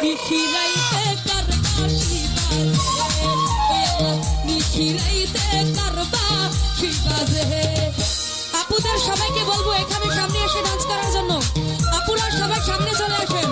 নিশিরাইতে কারবাসি বাজে ওই আল্লাহ নিশিরাইতে কারবাসি বাজে। আপুদের সবাইকে বলবো এখানে সামনে এসে ডান্স করার জন্য। আপুরা সবাই সামনে চলে আসেন।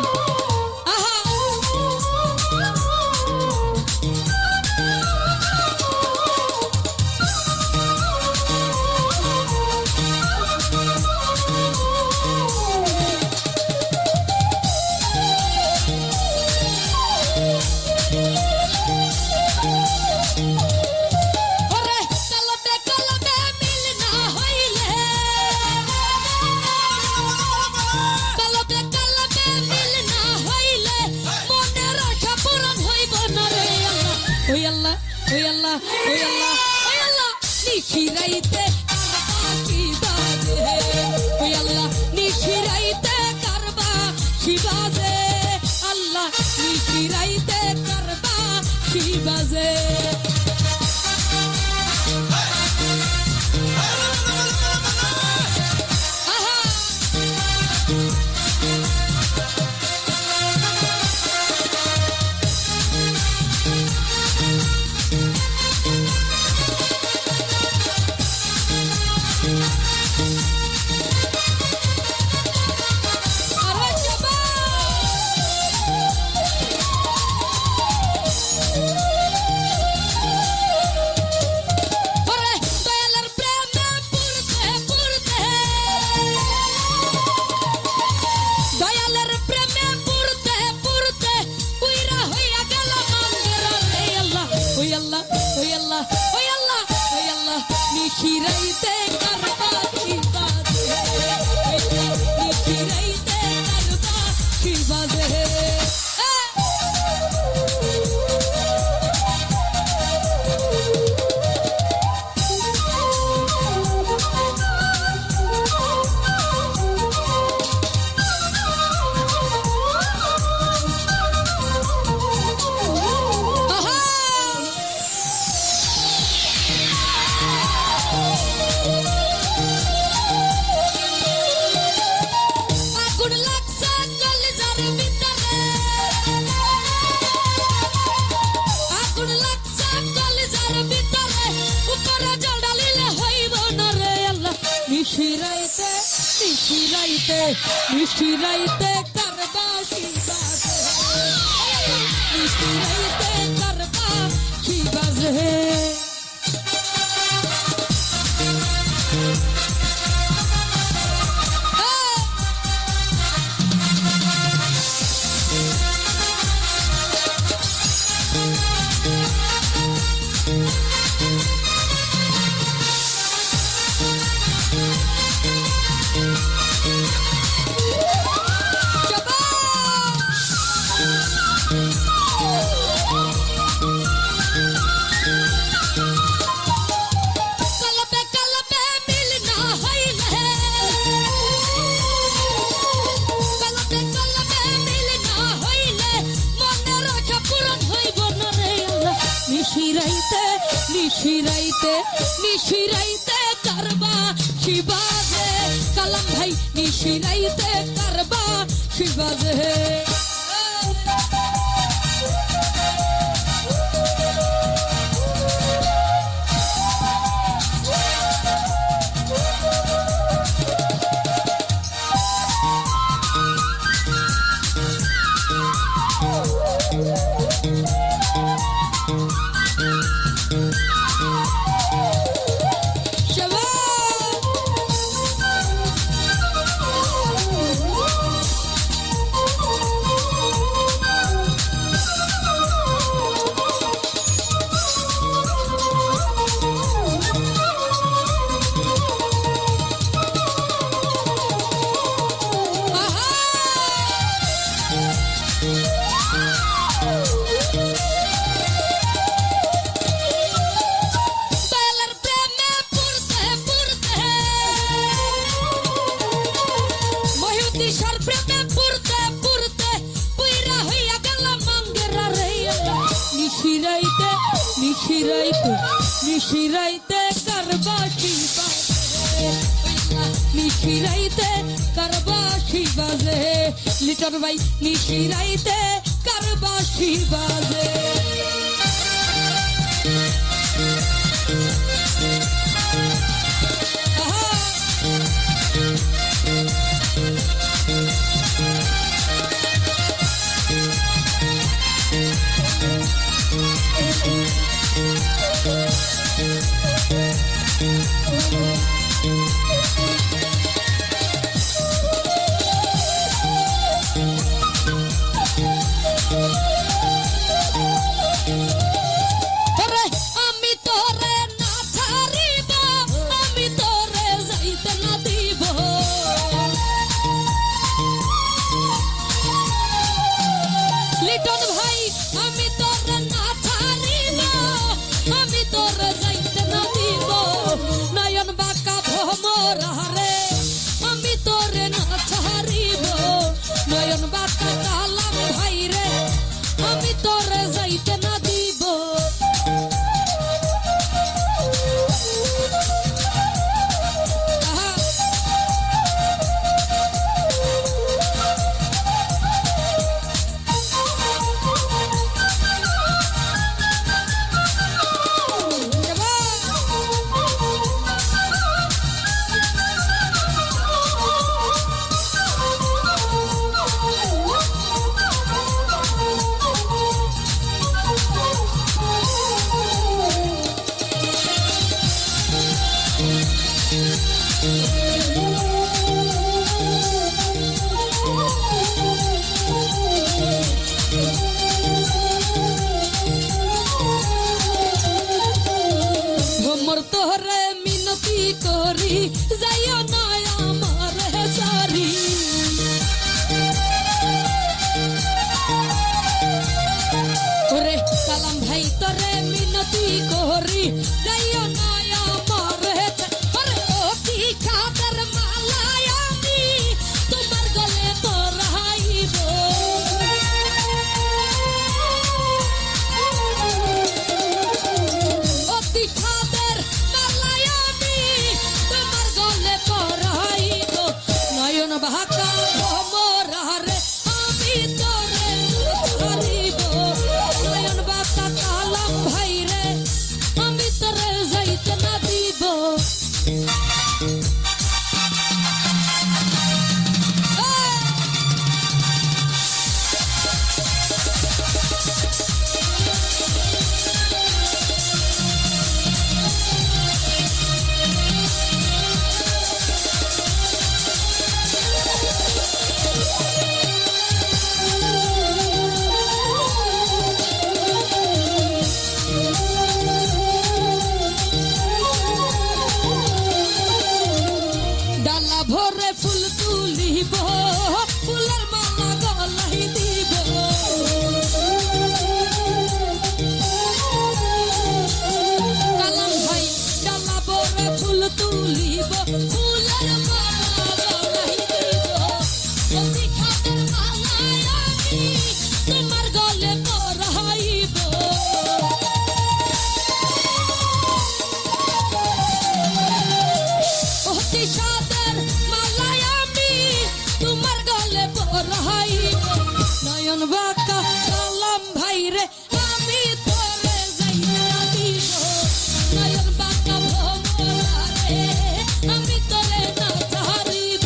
ওই আল্লাহ ওই আল্লাহ ওই আল্লাহ ওই আল্লাহ নিশিরাইতে কারবাসি বাজে ওই আল্লাহ নিশিরাইতে কারবাসি বাজে আল্লাহ নিশিরাইতে কারবাসি বাজে। নিশিরাইতে কারবাসি বাজে নিশিরাইতে কারবাসি বাজে। নিশিরাইতে নিশিরাইতে নিশিরাইতে কারবাসি বাজে নিশিরাইতে কারবাসি বাজে। নিশিরাইতে নিশিরাইতে নিশিরাইতে কারবাসি বাজে কালাম ভাই নিশিরাইতে কারবাসি বাজে। নিশিরাইতে নিশিরাইতে কারবাসি বাজে নিশিরাইতে কারবাসি বাজে লিটন ভাই নিশিরাইতে আখি বাজে তোরে মিনতি করি যাইও না আমার সারি ওরে কালাম ভাই তোরে মিনতি করি যাইও না আমার ওরে ও কি খাদের মালায় আমি তোমার গলে পরাইব বাহাকা মোরারে আমি তোরে হারিব নয়ন বাতা কালাম ভাই রে আমি তোরে যাইতে না দিব ভরে ফুল তুলিব ফুলের মালা গলাই দিব কালাম ভাই ডালা ভরে ফুল তুলিব ফুলের মালা গলাই দিব অতি খাদের মালায় আমি তোমার গলে পরাইব অতি তোমার গলে পরাইব নয়ন বাঁকা কালাম ভাই রে আমি তোরে যাইতে দিব নয়ন বাঁকা ভোমরা রে আমি তোরে না ছাড়িব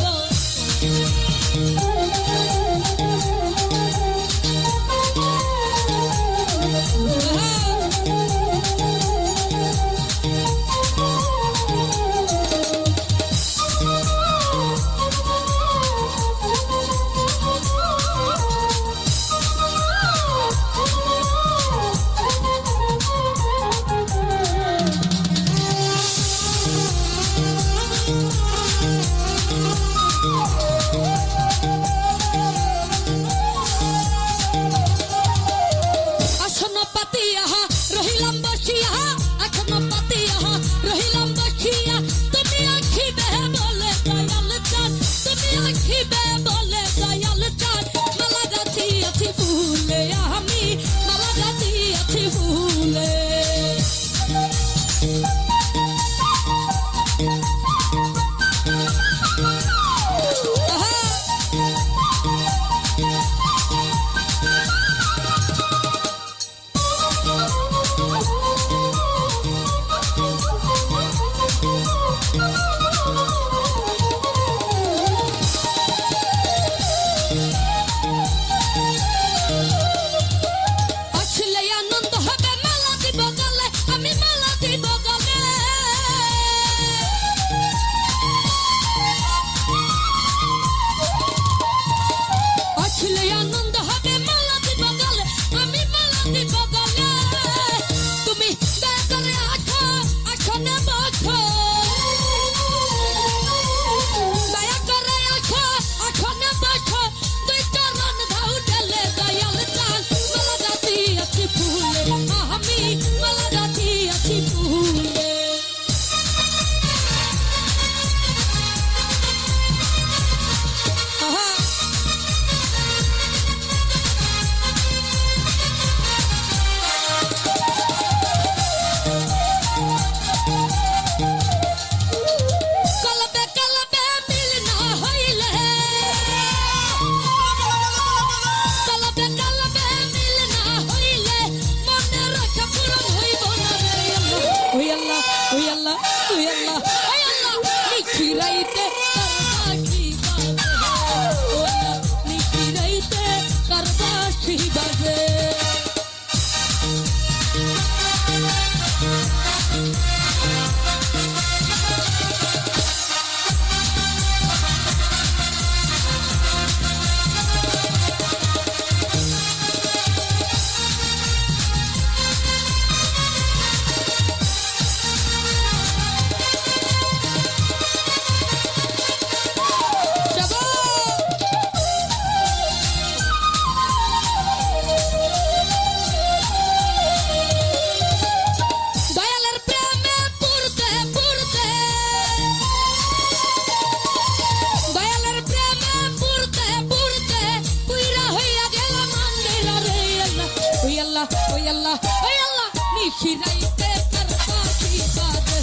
আল্লাহ ওই আল্লাহ ওই আল্লাহ নিখিরাইতে কারবা কি বাজে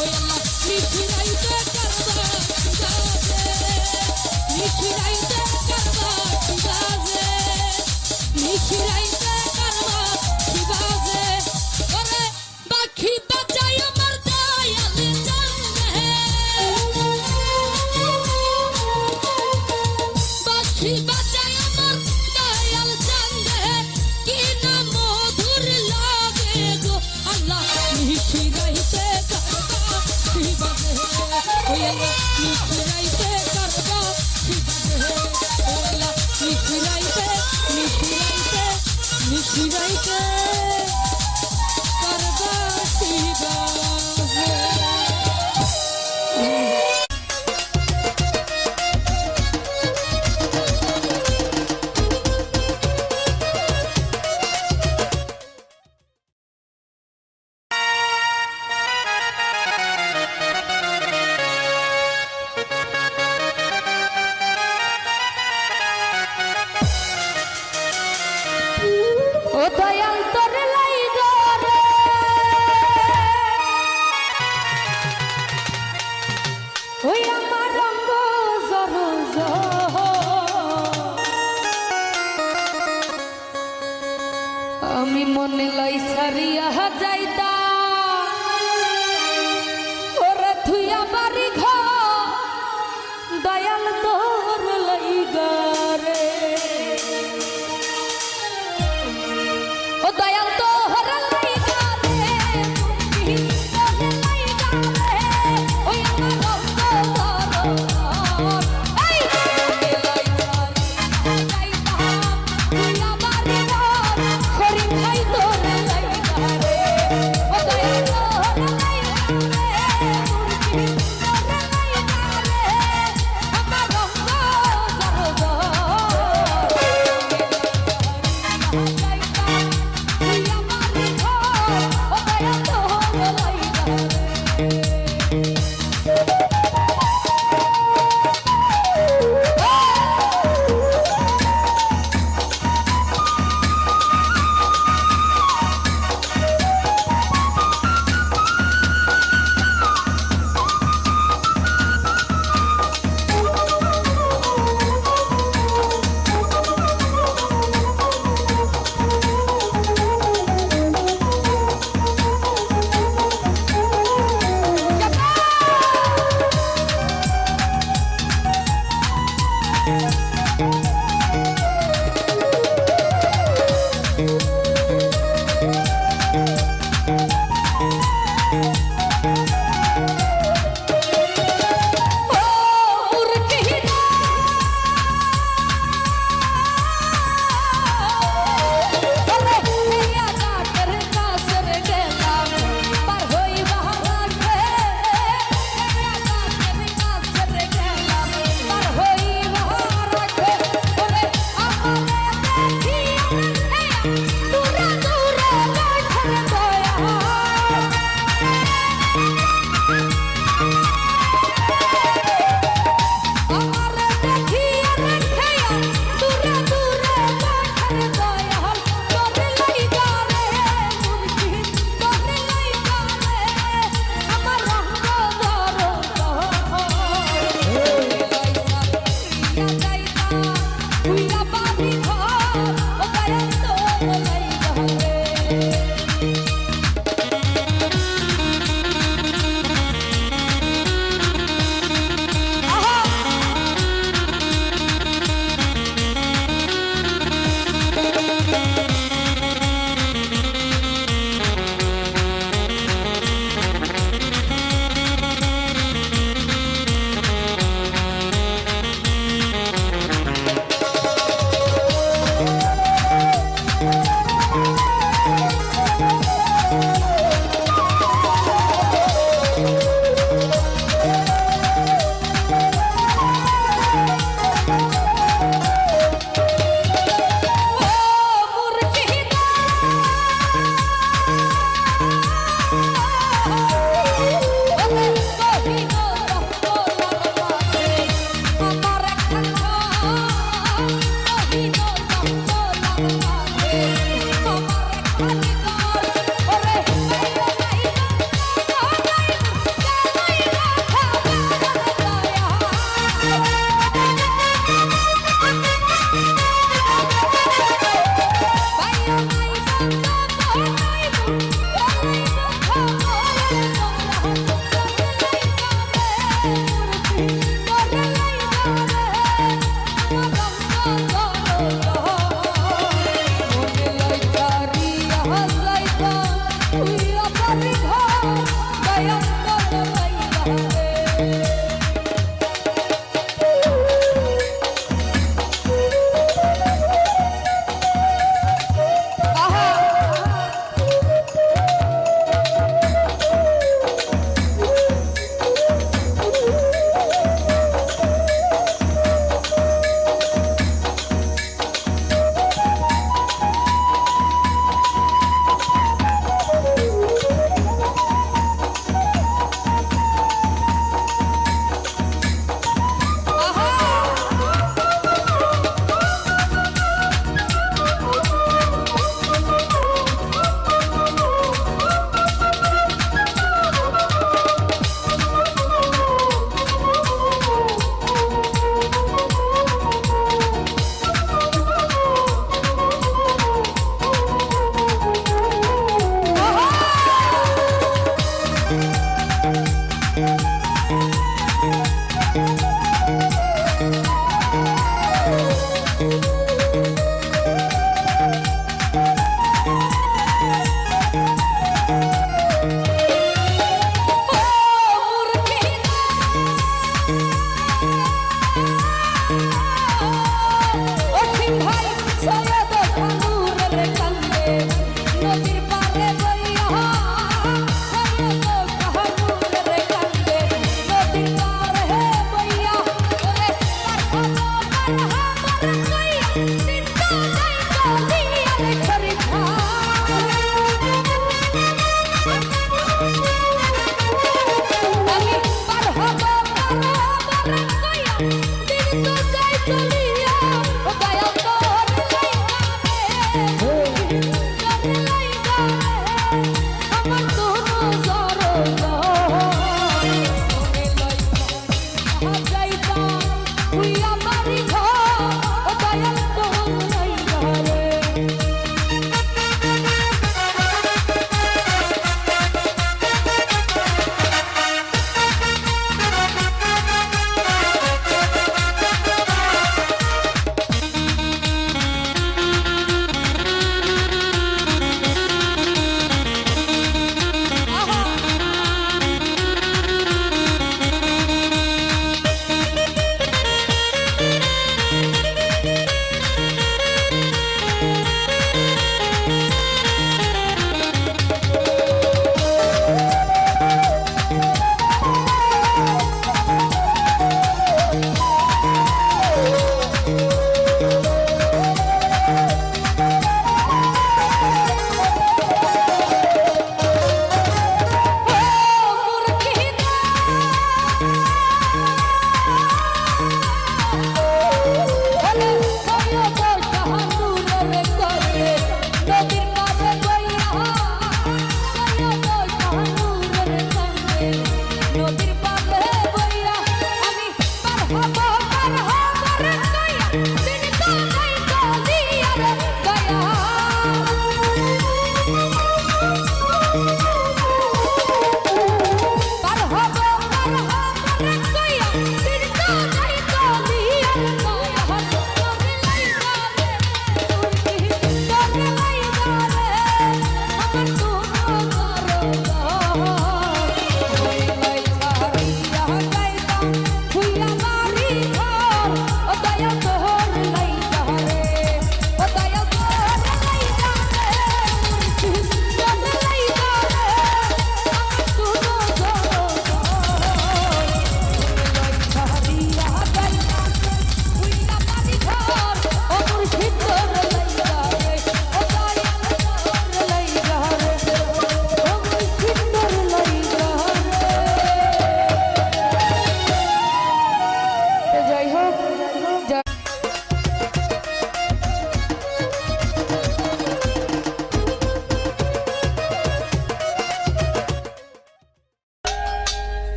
ওই আল্লাহ নিখিরাইতে কারবা কি বাজে নিখিরাইতে কারবা কি বাজে নিখিরাইতে কারবা কি বাজে ওরে পাখি বাঁচাই আমার দয়াল জানে পাখি বাঁচাই আমার দয়াল জানে কি না মধুর লাগে গো আল্লাহ নিখিরাইতে কারবা কি বাজে ওই আল্লাহ নিখিরাইতে কারবা কি বাজে ওই আল্লাহ নিখিরাইতে নিখিরাইতে নিখিরাইতে কারবা কি বাজে ও দয়াল তোর লাইগা রে ওই আমার রঙ্গ জর আমি মনে লাই সারিয়া যাইতা ওরে থুইয়া বাড়ি ঘর দয়াল তোর লাইগা রে ও দয়াল তোর লাইগা রে মুক্তি তোর লাইগা রে ওই আমার রঙ্গ জর এই মনে লাই সারিয়া যাইতা থুইয়া বাড়ি ঘর খরি ভাই তোর লাইগা রে ও দয়াল তোর লাইগা রে মুক্তি তোর লাইগা রে আমার রঙ্গ জর আমার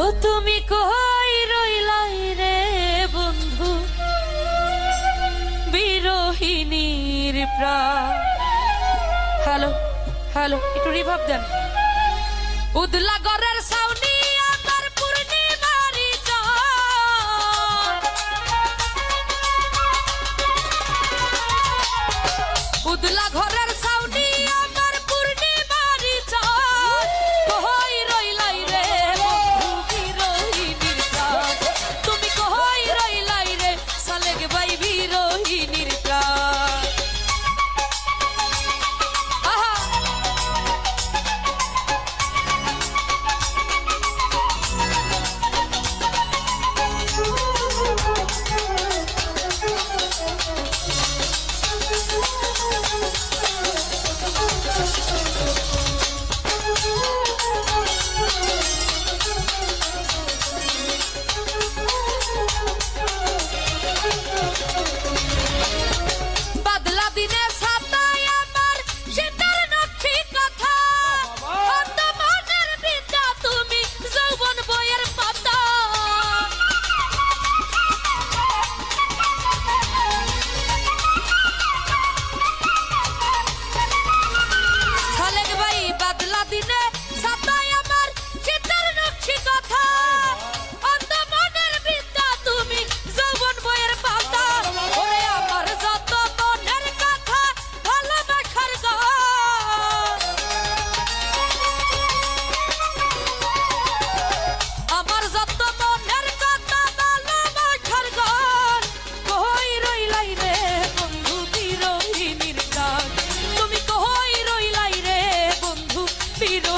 ও তুমি কই রইলাই রে বন্ধু বিরহিনীর প্রাণ। হ্যালো হ্যালো, একটু রিভাব দেন। উদলা গরের সাউনি আমার পূর্ণিমারি চাঁদ, উদলা ঘরের সাউনি আমার পূর্ণিমারি চাঁদ, কই রইলাই রে বন্ধু বিরহিনীর প্রাণ। তুমি কই রইলাই রে সালেক ভাই বিরহিনীর প্রাণ। Pero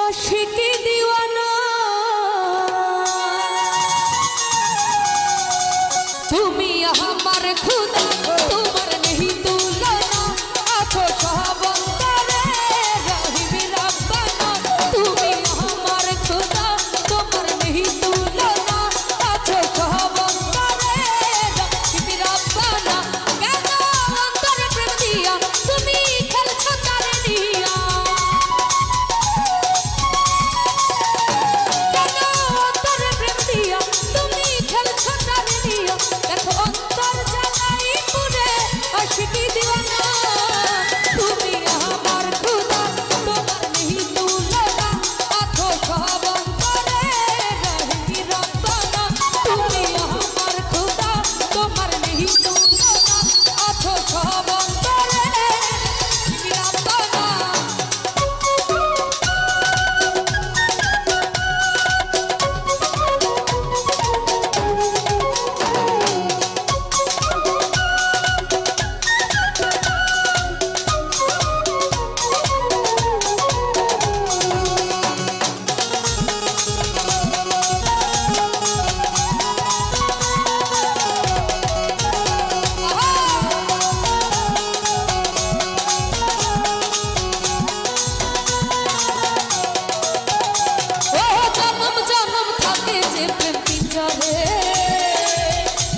আশিকি দিওয়ানা তুমি আমার খুদা তোমার নেহি তুলনা আছো সব অন্তরে রহিম রাব্বানা তুমি আমার খুদা তোমার নেহি তুলনা আছো সব অন্তরে রহিম রাব্বানা কেন অন্তরে প্রেম দিয়া তুমি খেলছো তারে নিয়া আশিকি দিওয়ানা তুমি আমার খুদা তোমার নেহি তুলনা আছো সব অন্তরে রহিম রাব্বানা তুমি আমার খুদা তোমার নেহি তুলনা আছো সব অন্তরে রহিম রাব্বানা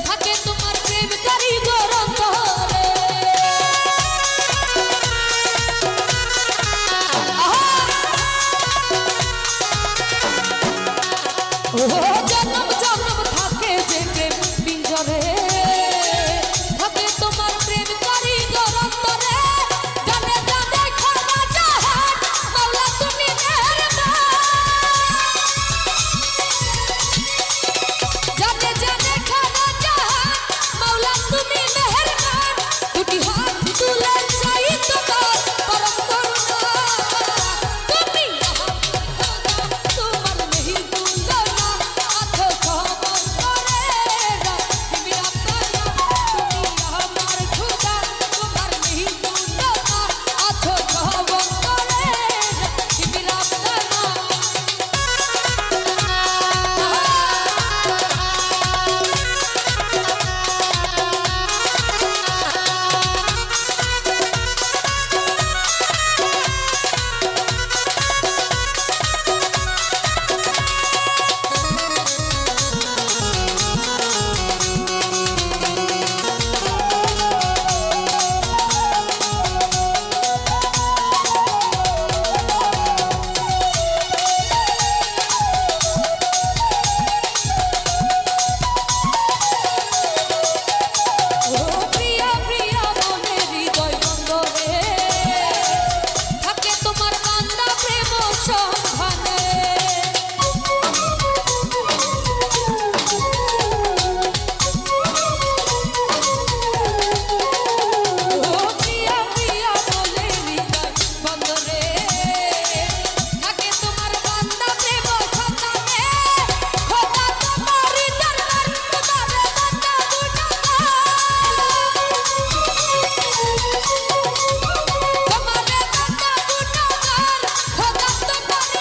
থাকে তোমার প্রেম কারিগর অন্তরে ও জনম জনম থাকে যে প্রেম পিঞ্জরে থাকে তোমার প্রেম কারিগর অন্তরে জানে জানে খানা জাহান মাওলা তুমি জানে জানে খানা জাহান মাওলা তুমি মেহেরবান দুটি হাত তুলে চাই তোমার পরম করুণা তুমি তোমার নেহি তুলনা আছো সব অন্তরে রহিম রাব্বানা তুমি আমার খুদা তোমার নেহি তুলনা আছো সব অন্তরে রহিম রাব্বানা প্রিয়া প্রিয়া মনের হৃদয় বন্দরে থাকে তোমার বান্দা প্রেম সন্ধানে প্রিয়া প্রিয়া মনের হৃদয় বন্দরে থাকে তোমার বান্দা প্রেম সন্ধানে খোদা তোমার দরবার তোমারে বান্দা গুনাহগার তোমারে বান্দা গুনাহগার খোদা তোমারে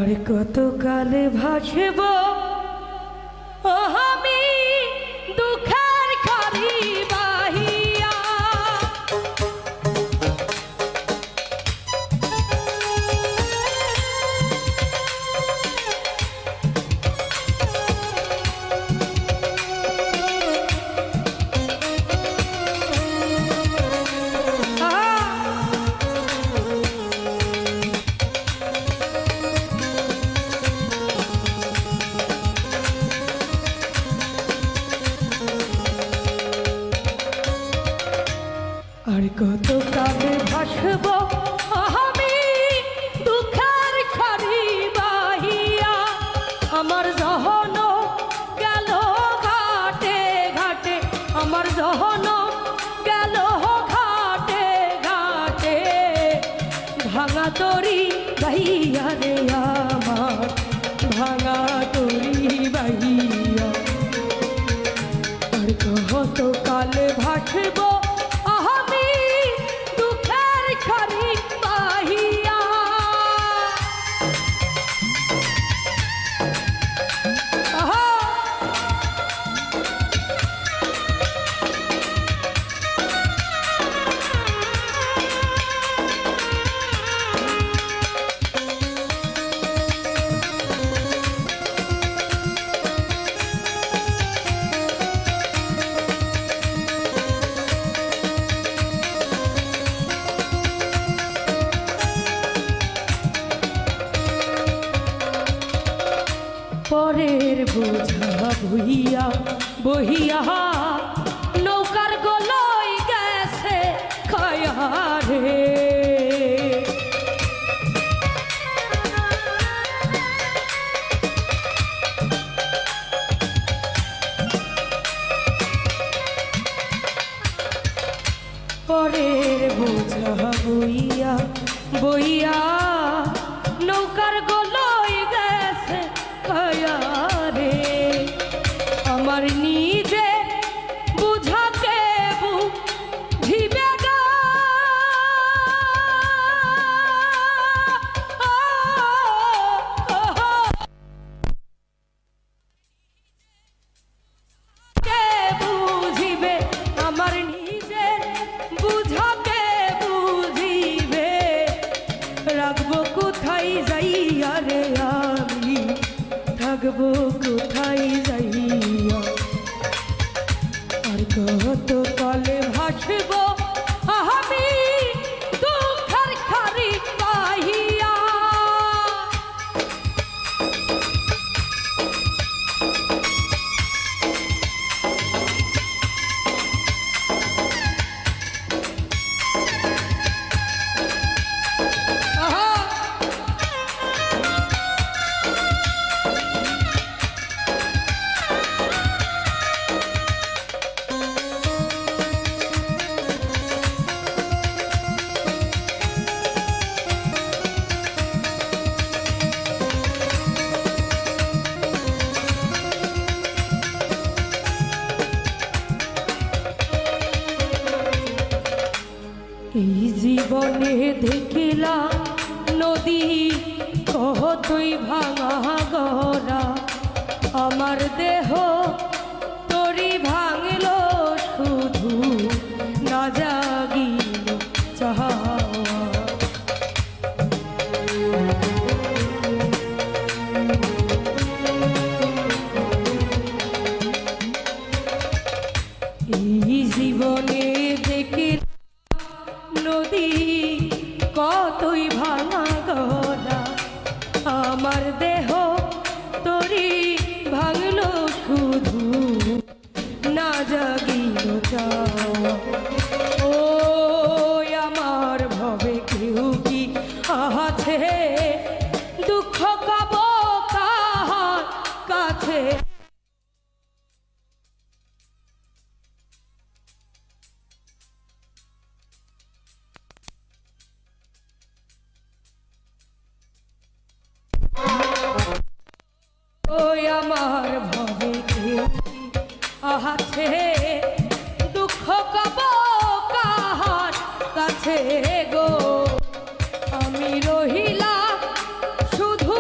আর কত কালে ভাসব আমি দুঃখের খারি বাহিয়া। আর কত কালে ভাসব আমি দুঃখের খারি বাহিয়া। আমার জহন গেল ঘাটে ঘাটে, আমার জহন গেল ঘাটে ঘাটে, ভাঙা তরি বাহিয়া রে আমার, ভাঙা তরি বাহিয়া। আর কত কালে ভাসব পরের বোঝা বহিয়া বহিয়া নৌকার গলই গেছে খায়ারে। পরের বোঝা বইয়া বইয়া নৌকার গলই গেছে খায়ারে। আমার নিজে বুঝাকে বুঝিবে গা, বুঝিবে আমার নিজে বুঝাকে বুঝিবে। রাখবো কোথায় যাইয়া রে আমি, থাকবো কোথায় যাইয়া। আর কত কালে ভাসব আমি দুঃখের খারি বাহিয়া। এই জীবনে দেখিলাম নদী কতই ভাঙা গড়া, আমার দেহ তরি ভাঙল শুধু না জাগিল চাওয়া। এই জীবনে দেখি নদী কতই ভাঙা গড়া, আমার দেহ তরি ভাঙল শুধু না জাগিল চাওয়া। ও আমার ভবে কেউ কি আছে, দুঃখ কব কাহার কাছে। ওই আমার ভবে কেউ আছে, দুঃখ কব কাহার কাছে গো। আমি রহিলাম শুধু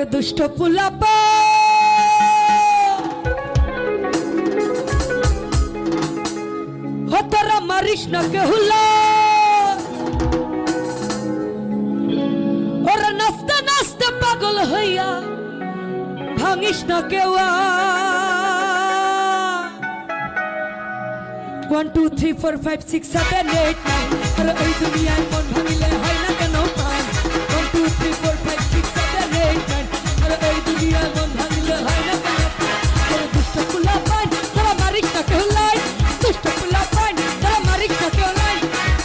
ওরে দুষ্ট পুলাপা তোরা মারিস না কেহুলা ওরা নাচতে নাচতে পাগল হইয়া ভাঙিস না কেওয়া 1 2 3 4 5 6 7 8 9 আর এই দুনিয়ায় মন ভাঙিলে হয় না কেন পায় 1 2 3 4 5 6 7 8 9 আর এই দুনিয়ায় মন ভাঙিলে হয় না কেন পায় দুষ্ট পুলা পায় তোরা মারিস না কেহুলাই দুষ্ট পুলা পায় তোরা মারিস না কেহুলাই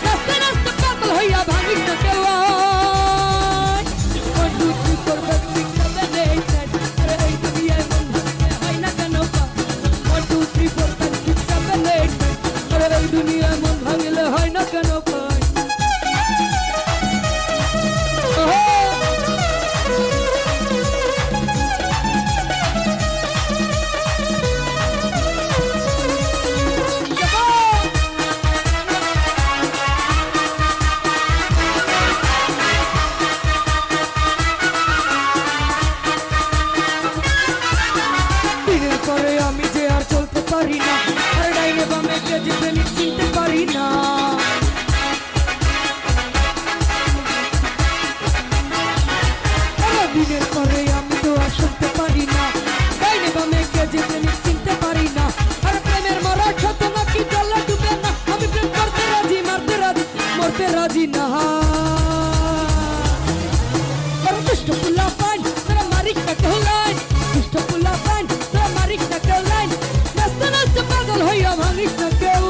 নাচতে নাচতে পাগল হইয়া ভাঙিস না কেওয়া 1 2 3 4 5 6 7 8 9 আর এই দুনিয়ায় মন ভাঙিলে হয় না কেন পায় 1 2 3 4 5 6 7 8 9 এই দুনিয়া মন ভাঙলে হয় না কেন পায় দিনের পরে আমি যে আর চলতে পারি না আর ডাইনে বামে কে যেতে চিনতে পারি না দিনের পরে আমি তো আর শুনতে পারি না ডাইনে বামে কে যেতে চিনতে পারি না আর প্রেমের মরা ক্ষত নাকি জলে ডুবে না আমি প্রেম করতে রাজি মারতে রাজি মরতে রাজি না দুষ্ট পুলা পান তোরা মারিস না কেহুলাই দুষ্ট পুলা পান তোরা মারিস না কেহুলাই নাচতে নাচতে পাগল হইয়া ভাঙিস না কেউ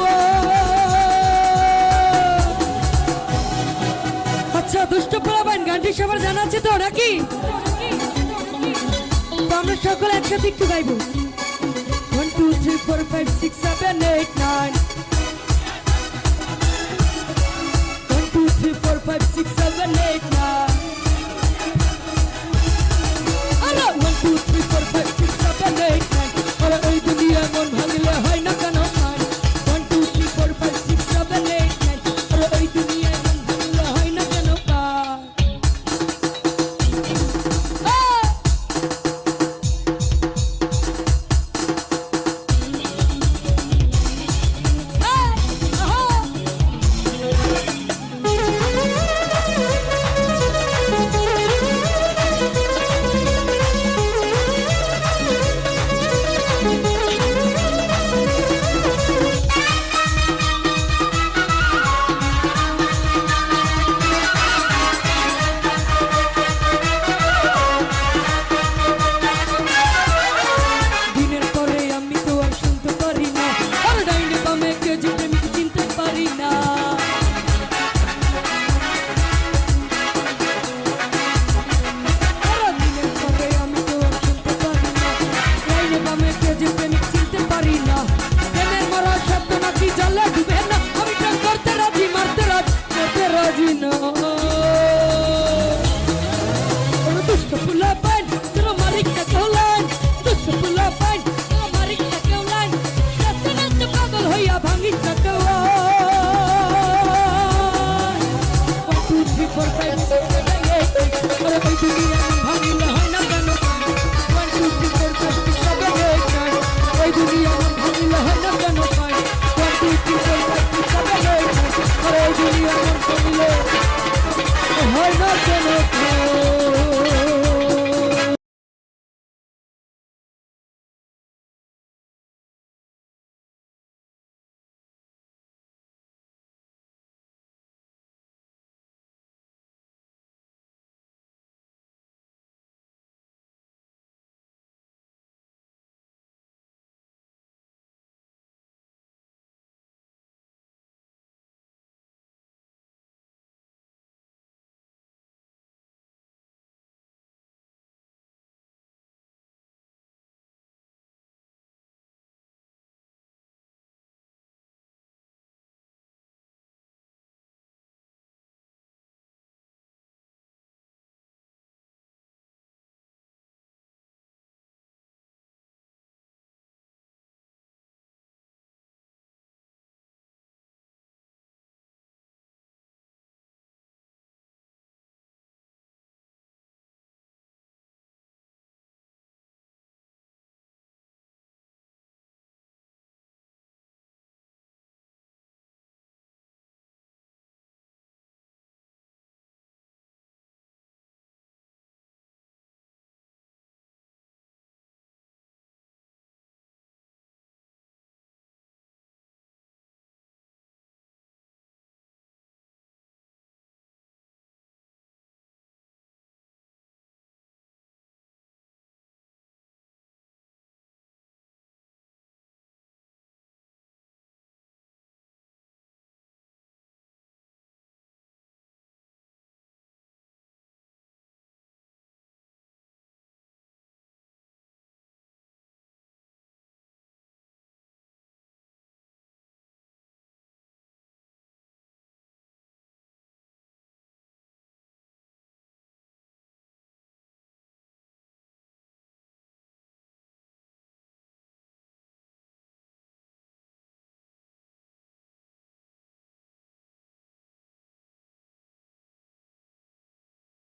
আচ্ছা দুষ্ট পুলা পান গানটি সবার জানা আছে তো নাকি তো আমরা সকলে একসাথে একটু গাইবো 1 2 3 4 5 6 7